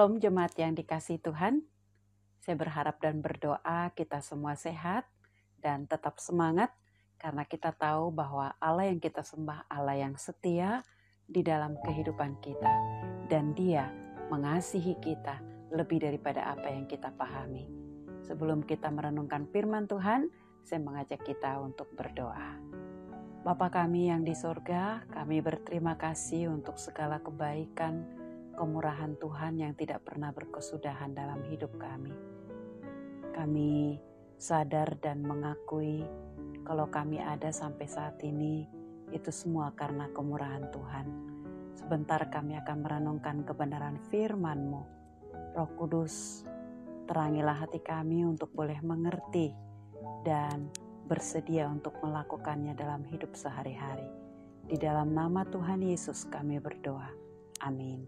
Shalom jemaat yang dikasihi Tuhan. Saya berharap dan berdoa kita semua sehat dan tetap semangat karena kita tahu bahwa Allah yang kita sembah Allah yang setia di dalam kehidupan kita dan Dia mengasihi kita lebih daripada apa yang kita pahami. Sebelum kita merenungkan firman Tuhan, saya mengajak kita untuk berdoa. Bapa kami yang di sorga, kami berterima kasih untuk segala kebaikan, kemurahan Tuhan yang tidak pernah berkesudahan dalam hidup kami. Kami sadar dan mengakui kalau kami ada sampai saat ini, itu semua karena kemurahan Tuhan. Sebentar kami akan merenungkan kebenaran firman-Mu. Roh Kudus, terangilah hati kami untuk boleh mengerti dan bersedia untuk melakukannya dalam hidup sehari-hari. Di dalam nama Tuhan Yesus kami berdoa. Amin.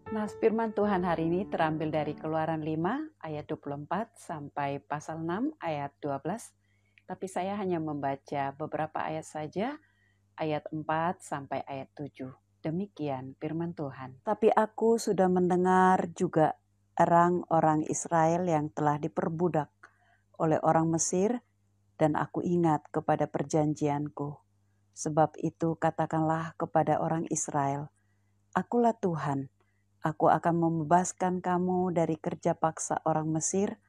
Nah, firman Tuhan hari ini terambil dari Keluaran 5 ayat 24 sampai pasal 6 ayat 12. Tapi saya hanya membaca beberapa ayat saja, ayat 4 sampai ayat 7. Demikian firman Tuhan. Tapi aku sudah mendengar juga orang Israel yang telah diperbudak oleh orang Mesir, dan aku ingat kepada perjanjianku. Sebab itu katakanlah kepada orang Israel, Akulah Tuhan. Aku akan membebaskan kamu dari kerja paksa orang Mesir,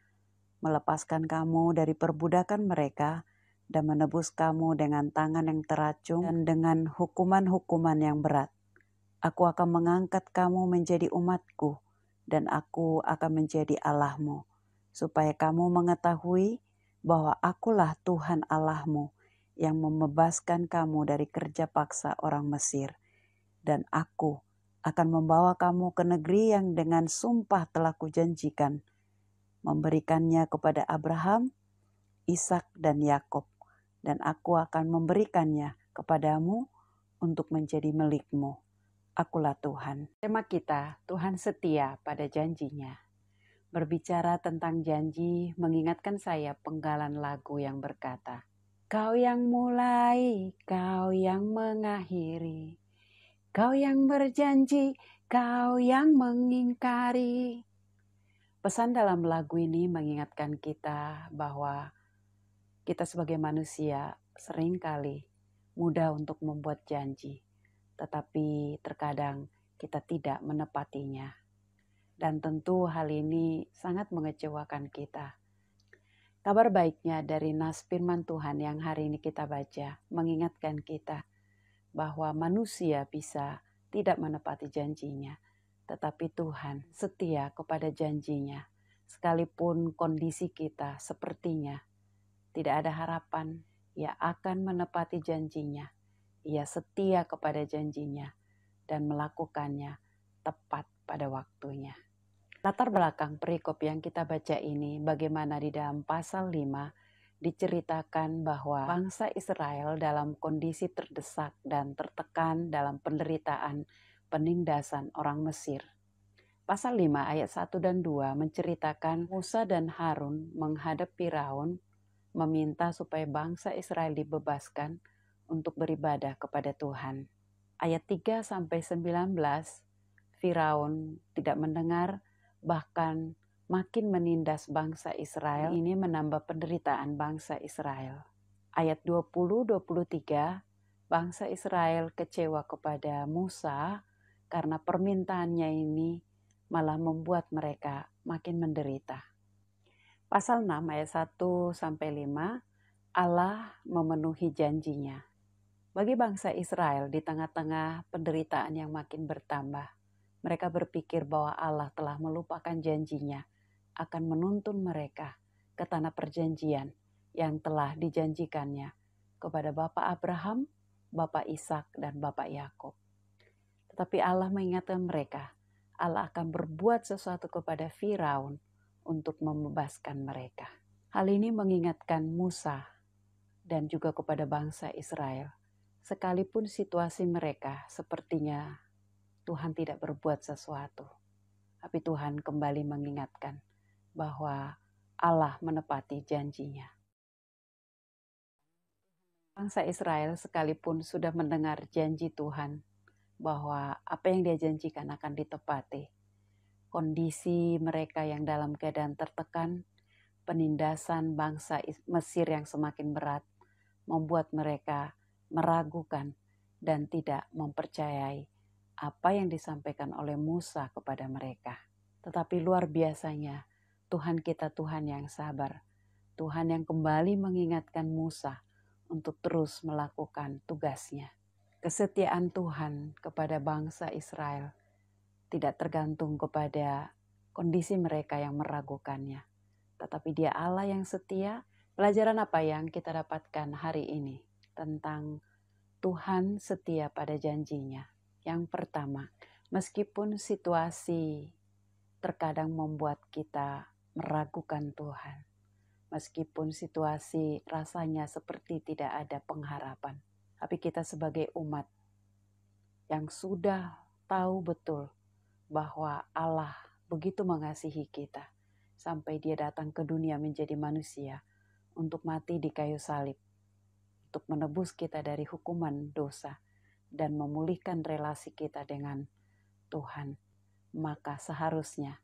melepaskan kamu dari perbudakan mereka, dan menebus kamu dengan tangan yang teracung dan dengan hukuman-hukuman yang berat. Aku akan mengangkat kamu menjadi umatku, dan aku akan menjadi Allahmu, supaya kamu mengetahui bahwa akulah Tuhan Allahmu yang membebaskan kamu dari kerja paksa orang Mesir. Dan aku akan membawa kamu ke negeri yang dengan sumpah telah kujanjikan, memberikannya kepada Abraham, Ishak dan Yakub, dan aku akan memberikannya kepadamu untuk menjadi milikmu. Akulah Tuhan. Tema kita, Tuhan setia pada janjinya. Berbicara tentang janji, mengingatkan saya penggalan lagu yang berkata, Kau yang mulai, Kau yang mengakhiri, Kau yang berjanji, Kau yang mengingkari. Pesan dalam lagu ini mengingatkan kita bahwa kita sebagai manusia seringkali mudah untuk membuat janji, tetapi terkadang kita tidak menepatinya. Dan tentu hal ini sangat mengecewakan kita. Kabar baiknya dari nas firman Tuhan yang hari ini kita baca mengingatkan kita bahwa manusia bisa tidak menepati janjinya, tetapi Tuhan setia kepada janjinya. Sekalipun kondisi kita sepertinya tidak ada harapan, Ia akan menepati janjinya. Ia setia kepada janjinya dan melakukannya tepat pada waktunya. Latar belakang perikop yang kita baca ini bagaimana di dalam pasal 5 diceritakan bahwa bangsa Israel dalam kondisi terdesak dan tertekan dalam penderitaan penindasan orang Mesir. Pasal 5 ayat 1 dan 2 menceritakan Musa dan Harun menghadap Firaun meminta supaya bangsa Israel dibebaskan untuk beribadah kepada Tuhan. Ayat 3 sampai 19, Firaun tidak mendengar, bahkan makin menindas bangsa Israel. Ini menambah penderitaan bangsa Israel. Ayat 20-23, bangsa Israel kecewa kepada Musa karena permintaannya ini malah membuat mereka makin menderita. Pasal 6 ayat 1-5, Allah memenuhi janjinya. Bagi bangsa Israel di tengah-tengah penderitaan yang makin bertambah, mereka berpikir bahwa Allah telah melupakan janjinya akan menuntun mereka ke tanah perjanjian yang telah dijanjikannya kepada Bapak Abraham, Bapak Ishak, dan Bapak Yakub. Tetapi Allah mengingatkan mereka, Allah akan berbuat sesuatu kepada Firaun untuk membebaskan mereka. Hal ini mengingatkan Musa dan juga kepada bangsa Israel. Sekalipun situasi mereka sepertinya Tuhan tidak berbuat sesuatu, tapi Tuhan kembali mengingatkan bahwa Allah menepati janjinya. Bangsa Israel sekalipun sudah mendengar janji Tuhan bahwa apa yang Dia janjikan akan ditepati, kondisi mereka yang dalam keadaan tertekan, penindasan bangsa Mesir yang semakin berat, membuat mereka meragukan dan tidak mempercayai apa yang disampaikan oleh Musa kepada mereka. Tetapi luar biasanya, Tuhan kita Tuhan yang sabar, Tuhan yang kembali mengingatkan Musa untuk terus melakukan tugasnya. Kesetiaan Tuhan kepada bangsa Israel tidak tergantung kepada kondisi mereka yang meragukannya. Tetapi Dia Allah yang setia. Pelajaran apa yang kita dapatkan hari ini tentang Tuhan setia pada janjinya? Yang pertama, meskipun situasi terkadang membuat kita meragukan Tuhan, meskipun situasi rasanya seperti tidak ada pengharapan, tapi kita sebagai umat yang sudah tahu betul bahwa Allah begitu mengasihi kita sampai Dia datang ke dunia menjadi manusia untuk mati di kayu salib, untuk menebus kita dari hukuman dosa dan memulihkan relasi kita dengan Tuhan. Maka seharusnya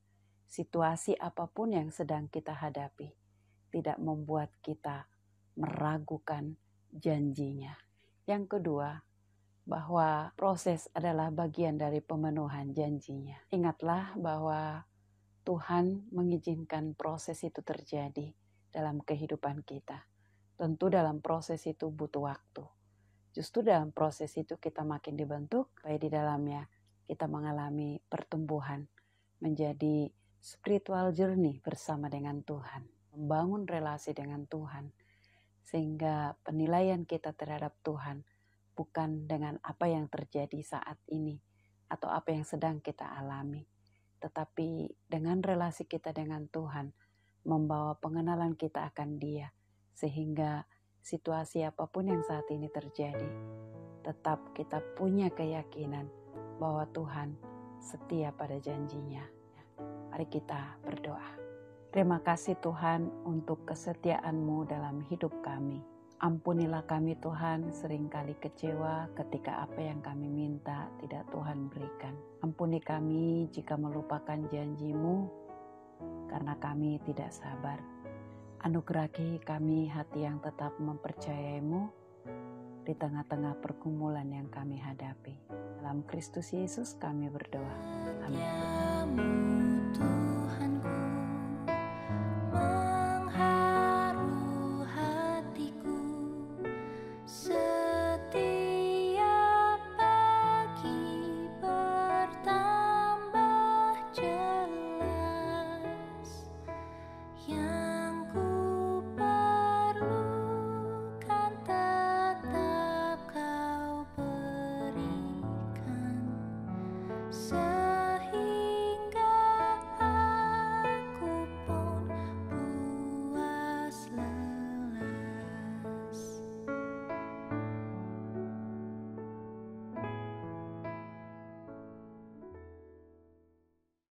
situasi apapun yang sedang kita hadapi tidak membuat kita meragukan janjinya. Yang kedua, bahwa proses adalah bagian dari pemenuhan janjinya. Ingatlah bahwa Tuhan mengizinkan proses itu terjadi dalam kehidupan kita. Tentu dalam proses itu butuh waktu. Justru dalam proses itu kita makin dibentuk, supaya di dalamnya kita mengalami pertumbuhan, menjadi spiritual journey bersama dengan Tuhan, membangun relasi dengan Tuhan, sehingga penilaian kita terhadap Tuhan bukan dengan apa yang terjadi saat ini atau apa yang sedang kita alami, tetapi dengan relasi kita dengan Tuhan membawa pengenalan kita akan Dia, sehingga situasi apapun yang saat ini terjadi, tetap kita punya keyakinan bahwa Tuhan setia pada janjinya. Mari kita berdoa. Terima kasih Tuhan untuk kesetiaan-Mu dalam hidup kami. Ampunilah kami Tuhan, seringkali kecewa ketika apa yang kami minta tidak Tuhan berikan. Ampuni kami jika melupakan janji-Mu karena kami tidak sabar. Anugerahi kami hati yang tetap mempercayai-Mu di tengah-tengah pergumulan yang kami hadapi. Dalam Kristus Yesus kami berdoa. Amin.